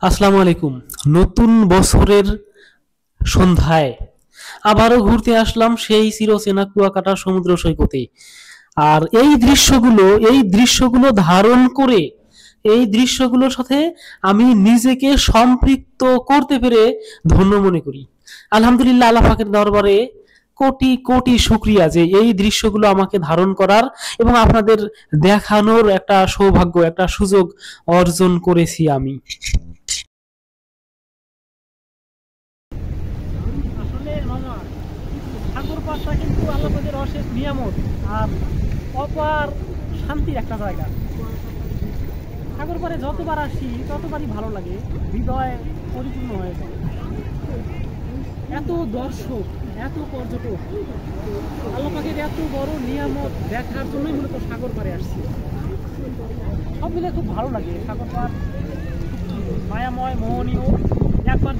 আসসালামু আলাইকুম। নতুন বছরের সন্ধ্যায় আবারও ঘুরতে আসলাম সেই চিরচেনা কুয়াকাটা সমুদ্র সৈকতে। আর এই দৃশ্যগুলো ধারণ করে এই দৃশ্যগুলোর সাথে আমি নিজেকে সম্পৃক্ত করতে পেরে ধন্য মনে করি। আলহামদুলিল্লাহ, আল্লাহ পাকের দরবারে কোটি কোটি শুকরিয়া যে এই দৃশ্যগুলো আমাকে ধারণ করার এবং আপনাদের দেখানোর একটা সৌভাগ্য, একটা সুযোগ অর্জন করেছি আমি। আসলে মামা, সাগর পাড়টা কিন্তু আল্লাহ পাকের অশেষ নিয়ামত আর অপার শান্তির একটা জায়গা। সাগর পাড়ে যতবার আসি ততবারই ভালো লাগে, হৃদয় পরিপূর্ণ হয়ে যায়। এত দর্শক, এত পর্যটক, আল্লাহ পাকের এত বড় নিয়ামত দেখার জন্যই মূলত সাগর পাড়ে আসছি। সব মিলে খুব ভালো লাগে। সাগর পাড় মায়াময়, মোহনীয়। একবার